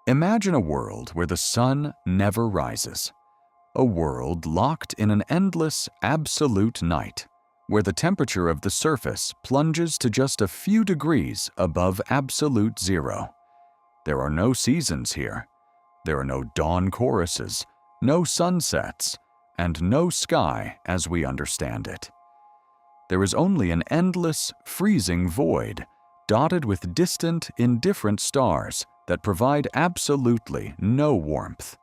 Imagine a world where the sun never rises. A world locked in an endless, absolute night, where the temperature of the surface plunges to just a few degrees above absolute zero. There are no seasons here. There are no dawn choruses, no sunsets, and no sky as we understand it. There is only an endless, freezing void, dotted with distant, indifferent stars that provide absolutely no warmth.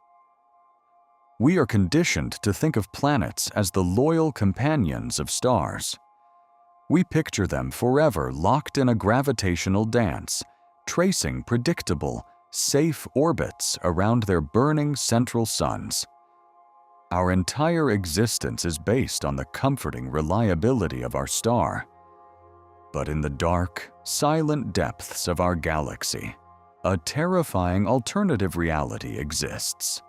We are conditioned to think of planets as the loyal companions of stars. We picture them forever locked in a gravitational dance, tracing predictable, safe orbits around their burning central suns. Our entire existence is based on the comforting reliability of our star. But in the dark, silent depths of our galaxy, a terrifying alternative reality exists.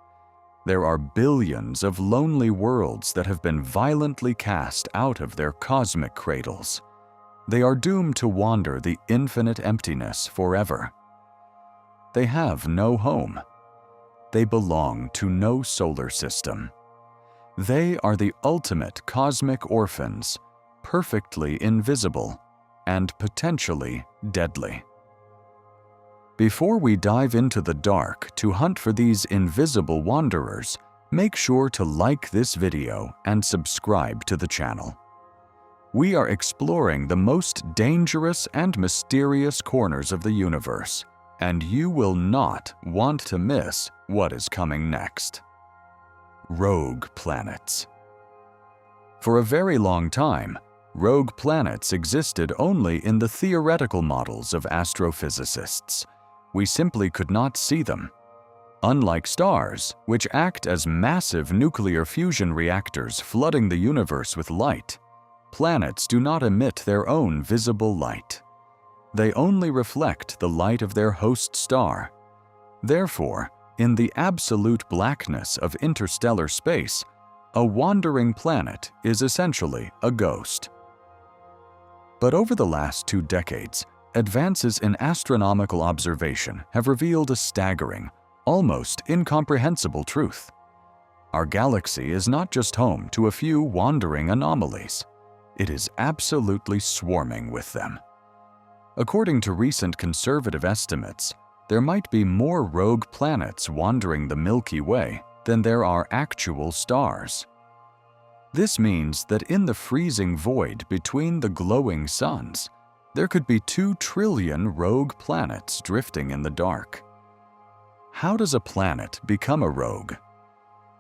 There are billions of lonely worlds that have been violently cast out of their cosmic cradles. They are doomed to wander the infinite emptiness forever. They have no home. They belong to no solar system. They are the ultimate cosmic orphans, perfectly invisible and potentially deadly. Before we dive into the dark to hunt for these invisible wanderers, make sure to like this video and subscribe to the channel. We are exploring the most dangerous and mysterious corners of the universe, and you will not want to miss what is coming next. Rogue planets. For a very long time, rogue planets existed only in the theoretical models of astrophysicists. We simply could not see them. Unlike stars, which act as massive nuclear fusion reactors flooding the universe with light, planets do not emit their own visible light. They only reflect the light of their host star. Therefore, in the absolute blackness of interstellar space, a wandering planet is essentially a ghost. But over the last 2 decades, advances in astronomical observation have revealed a staggering, almost incomprehensible truth. Our galaxy is not just home to a few wandering anomalies. It is absolutely swarming with them. According to recent conservative estimates, there might be more rogue planets wandering the Milky Way than there are actual stars. This means that in the freezing void between the glowing suns, there could be 2 trillion rogue planets drifting in the dark. How does a planet become a rogue?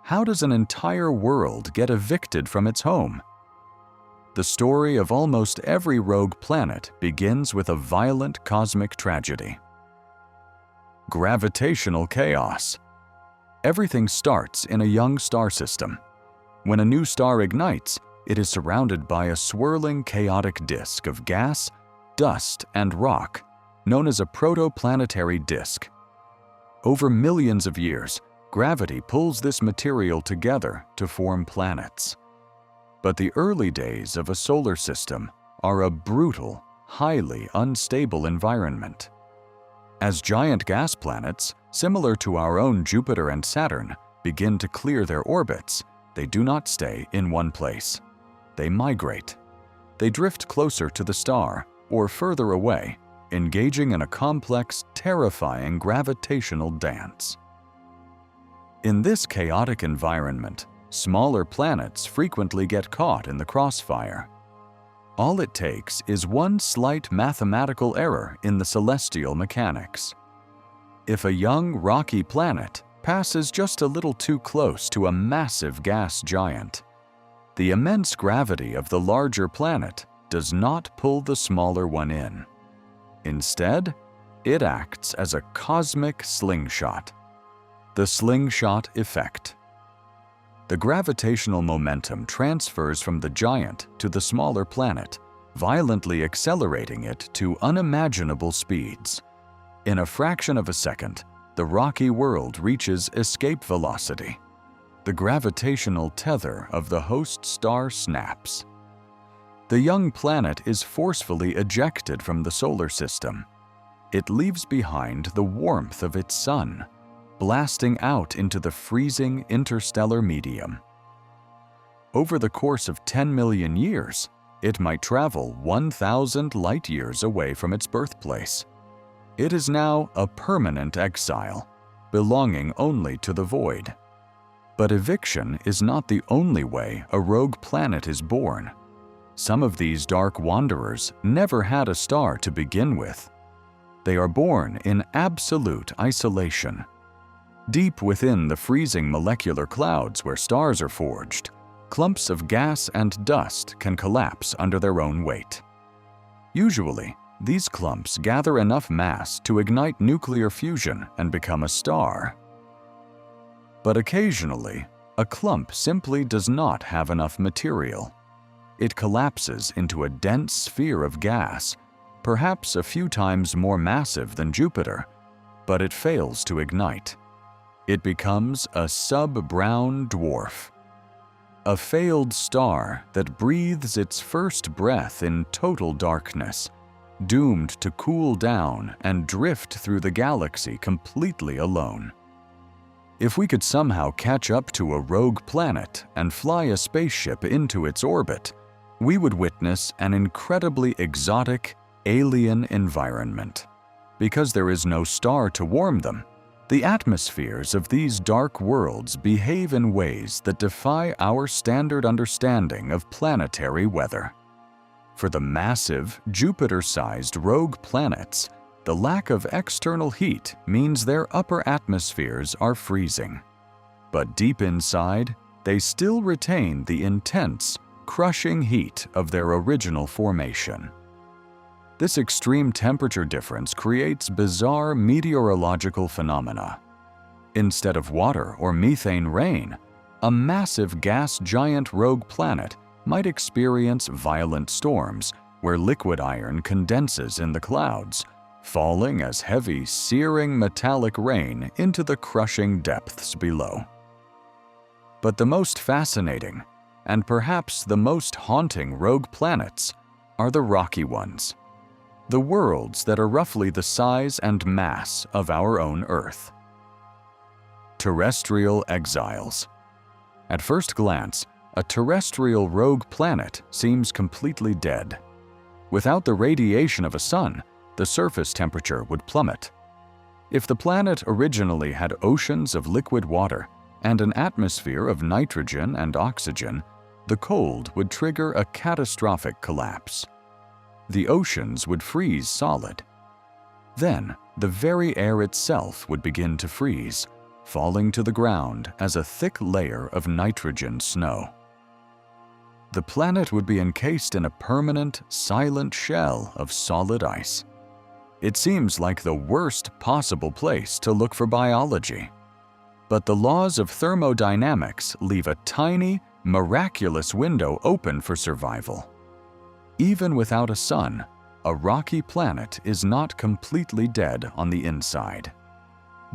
How does an entire world get evicted from its home? The story of almost every rogue planet begins with a violent cosmic tragedy. Gravitational chaos. Everything starts in a young star system. When a new star ignites, it is surrounded by a swirling chaotic disk of gas, dust, and rock, known as a protoplanetary disk. Over millions of years, gravity pulls this material together to form planets. But the early days of a solar system are a brutal, highly unstable environment. As giant gas planets, similar to our own Jupiter and Saturn, begin to clear their orbits, they do not stay in one place. They migrate. They drift closer to the star or further away, engaging in a complex, terrifying gravitational dance. In this chaotic environment, smaller planets frequently get caught in the crossfire. All it takes is one slight mathematical error in the celestial mechanics. If a young, rocky planet passes just a little too close to a massive gas giant, the immense gravity of the larger planet does not pull the smaller one in. Instead, it acts as a cosmic slingshot. The slingshot effect. The gravitational momentum transfers from the giant to the smaller planet, violently accelerating it to unimaginable speeds. In a fraction of a second, the rocky world reaches escape velocity. The gravitational tether of the host star snaps. The young planet is forcefully ejected from the solar system. It leaves behind the warmth of its sun, blasting out into the freezing interstellar medium. Over the course of 10 million years, it might travel 1,000 light-years away from its birthplace. It is now a permanent exile, belonging only to the void. But eviction is not the only way a rogue planet is born. Some of these dark wanderers never had a star to begin with. They are born in absolute isolation. Deep within the freezing molecular clouds where stars are forged, clumps of gas and dust can collapse under their own weight. Usually, these clumps gather enough mass to ignite nuclear fusion and become a star. But occasionally, a clump simply does not have enough material. It collapses into a dense sphere of gas, perhaps a few times more massive than Jupiter, but it fails to ignite. It becomes a sub-brown dwarf. A failed star that breathes its first breath in total darkness, doomed to cool down and drift through the galaxy completely alone. If we could somehow catch up to a rogue planet and fly a spaceship into its orbit, we would witness an incredibly exotic, alien environment. Because there is no star to warm them, the atmospheres of these dark worlds behave in ways that defy our standard understanding of planetary weather. For the massive, Jupiter-sized rogue planets, the lack of external heat means their upper atmospheres are freezing. But deep inside, they still retain the intense, crushing heat of their original formation. This extreme temperature difference creates bizarre meteorological phenomena. Instead of water or methane rain, a massive gas giant rogue planet might experience violent storms where liquid iron condenses in the clouds, falling as heavy, searing metallic rain into the crushing depths below. But the most fascinating, and perhaps the most haunting rogue planets, are the rocky ones. The worlds that are roughly the size and mass of our own Earth. Terrestrial exiles. At first glance, a terrestrial rogue planet seems completely dead. Without the radiation of a sun, the surface temperature would plummet. If the planet originally had oceans of liquid water and an atmosphere of nitrogen and oxygen, the cold would trigger a catastrophic collapse. The oceans would freeze solid. Then, the very air itself would begin to freeze, falling to the ground as a thick layer of nitrogen snow. The planet would be encased in a permanent, silent shell of solid ice. It seems like the worst possible place to look for biology. But the laws of thermodynamics leave a tiny, miraculous window open for survival. Even without a sun, a rocky planet is not completely dead on the inside.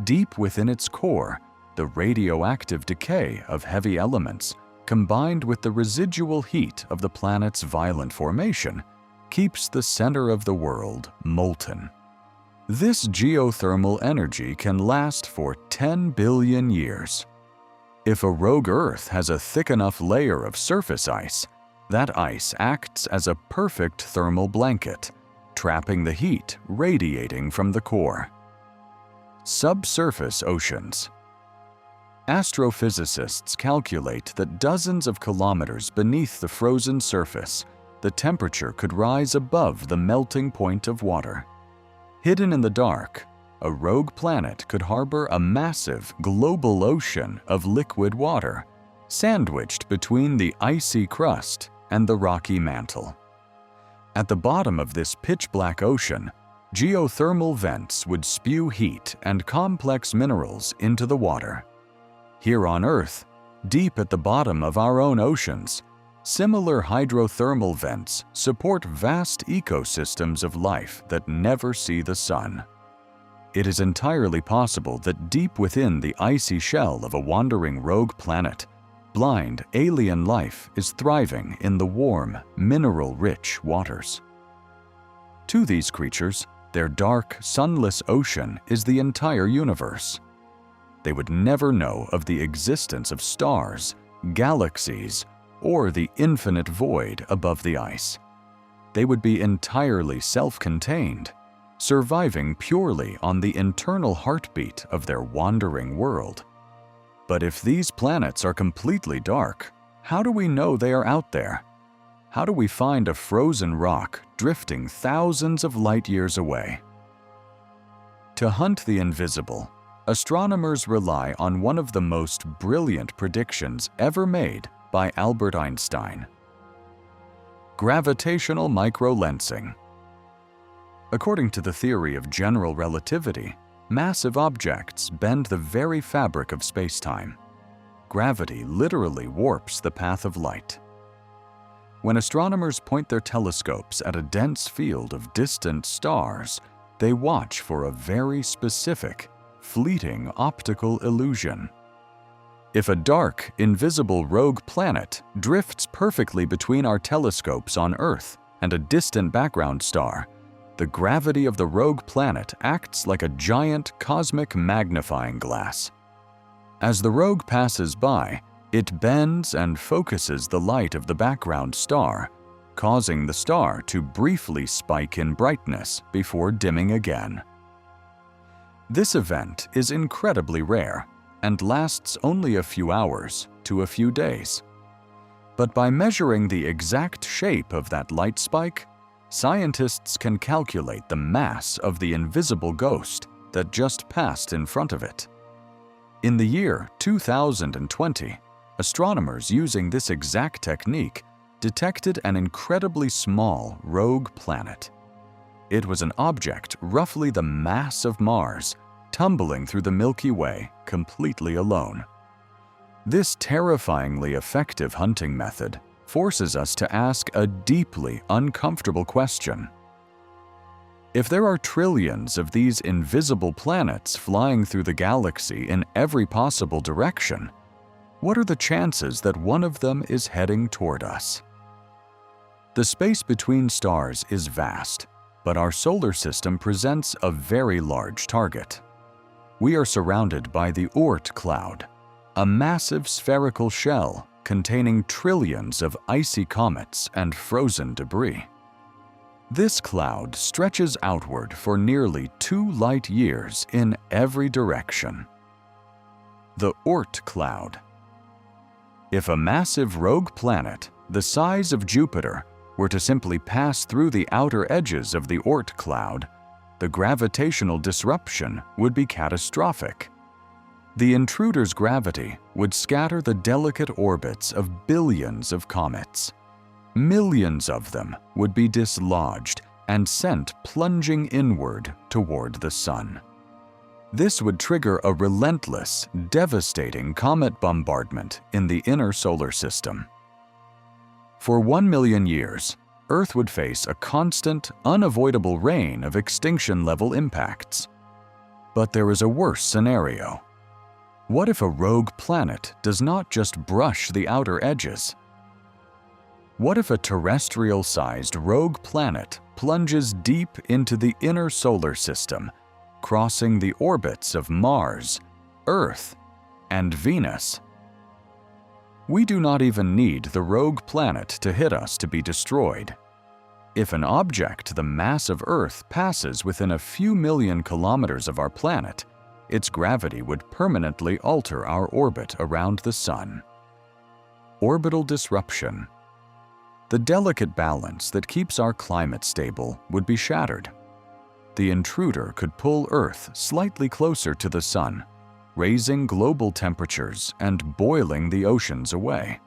Deep within its core, the radioactive decay of heavy elements, combined with the residual heat of the planet's violent formation, keeps the center of the world molten. This geothermal energy can last for 10 billion years. If a rogue Earth has a thick enough layer of surface ice, that ice acts as a perfect thermal blanket, trapping the heat radiating from the core. Subsurface oceans. Astrophysicists calculate that dozens of kilometers beneath the frozen surface, the temperature could rise above the melting point of water. Hidden in the dark, a rogue planet could harbor a massive global ocean of liquid water, sandwiched between the icy crust and the rocky mantle. At the bottom of this pitch-black ocean, geothermal vents would spew heat and complex minerals into the water. Here on Earth, deep at the bottom of our own oceans, similar hydrothermal vents support vast ecosystems of life that never see the sun. It is entirely possible that deep within the icy shell of a wandering rogue planet, blind, alien life is thriving in the warm, mineral-rich waters. To these creatures, their dark, sunless ocean is the entire universe. they would never know of the existence of stars, galaxies, or the infinite void above the ice. They would be entirely self-contained, surviving purely on the internal heartbeat of their wandering world. But if these planets are completely dark, how do we know they are out there? How do we find a frozen rock drifting thousands of light years away? To hunt the invisible, astronomers rely on one of the most brilliant predictions ever made by Albert Einstein: gravitational microlensing. According to the theory of general relativity, massive objects bend the very fabric of space-time. Gravity literally warps the path of light. When astronomers point their telescopes at a dense field of distant stars, they watch for a very specific, fleeting optical illusion. If a dark, invisible rogue planet drifts perfectly between our telescopes on Earth and a distant background star, the gravity of the rogue planet acts like a giant cosmic magnifying glass. As the rogue passes by, it bends and focuses the light of the background star, causing the star to briefly spike in brightness before dimming again. This event is incredibly rare and lasts only a few hours to a few days. But by measuring the exact shape of that light spike, scientists can calculate the mass of the invisible ghost that just passed in front of it. In the year 2020, astronomers using this exact technique detected an incredibly small rogue planet. It was an object roughly the mass of Mars, tumbling through the Milky Way completely alone. This terrifyingly effective hunting method forces us to ask a deeply uncomfortable question. If there are trillions of these invisible planets flying through the galaxy in every possible direction, what are the chances that one of them is heading toward us? The space between stars is vast, but our solar system presents a very large target. We are surrounded by the Oort cloud, a massive spherical shell containing trillions of icy comets and frozen debris. This cloud stretches outward for nearly 2 light years in every direction. The Oort cloud. If a massive rogue planet the size of Jupiter were to simply pass through the outer edges of the Oort cloud, the gravitational disruption would be catastrophic. The intruder's gravity would scatter the delicate orbits of billions of comets. Millions of them would be dislodged and sent plunging inward toward the Sun. This would trigger a relentless, devastating comet bombardment in the inner solar system. For 1 million years, Earth would face a constant, unavoidable rain of extinction-level impacts. But there is a worse scenario. What if a rogue planet does not just brush the outer edges? What if a terrestrial-sized rogue planet plunges deep into the inner solar system, crossing the orbits of Mars, Earth, and Venus? We do not even need the rogue planet to hit us to be destroyed. If an object the mass of Earth passes within a few million kilometers of our planet, its gravity would permanently alter our orbit around the Sun. Orbital disruption. The delicate balance that keeps our climate stable would be shattered. The intruder could pull Earth slightly closer to the Sun, raising global temperatures and boiling the oceans away.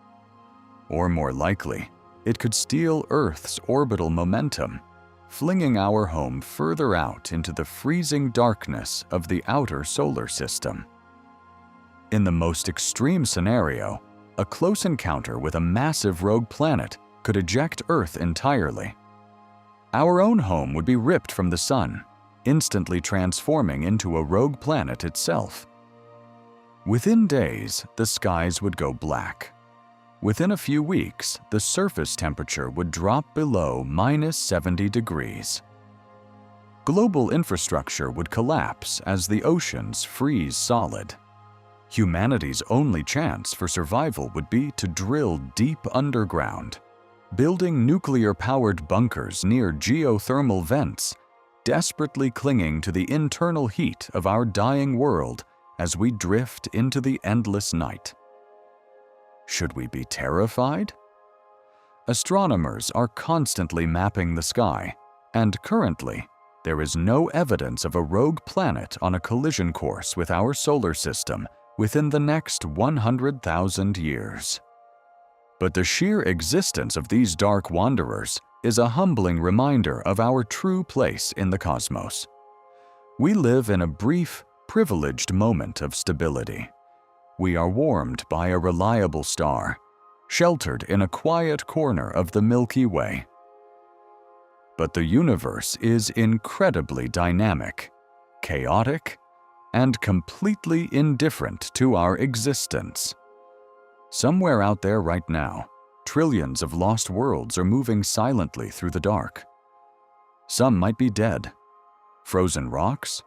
Or more likely, it could steal Earth's orbital momentum, flinging our home further out into the freezing darkness of the outer solar system. In the most extreme scenario, a close encounter with a massive rogue planet could eject Earth entirely. Our own home would be ripped from the Sun, instantly transforming into a rogue planet itself. Within days, the skies would go black. Within a few weeks, the surface temperature would drop below -70 degrees. Global infrastructure would collapse as the oceans freeze solid. Humanity's only chance for survival would be to drill deep underground, building nuclear-powered bunkers near geothermal vents, desperately clinging to the internal heat of our dying world as we drift into the endless night. Should we be terrified? Astronomers are constantly mapping the sky, and currently, there is no evidence of a rogue planet on a collision course with our solar system within the next 100,000 years. But the sheer existence of these dark wanderers is a humbling reminder of our true place in the cosmos. We live in a brief, privileged moment of stability. We are warmed by a reliable star, sheltered in a quiet corner of the Milky Way. But the universe is incredibly dynamic, chaotic, and completely indifferent to our existence. Somewhere out there right now, trillions of lost worlds are moving silently through the dark. Some might be dead, frozen rocks.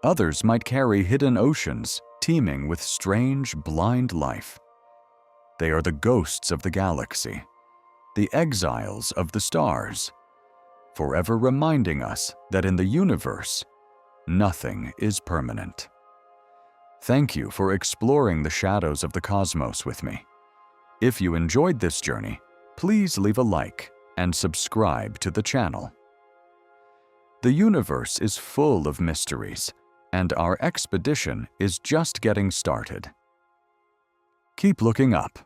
Others might carry hidden oceans teeming with strange, blind life. They are the ghosts of the galaxy, the exiles of the stars, forever reminding us that in the universe, nothing is permanent. Thank you for exploring the shadows of the cosmos with me. If you enjoyed this journey, please leave a like and subscribe to the channel. The universe is full of mysteries, and our expedition is just getting started. Keep looking up.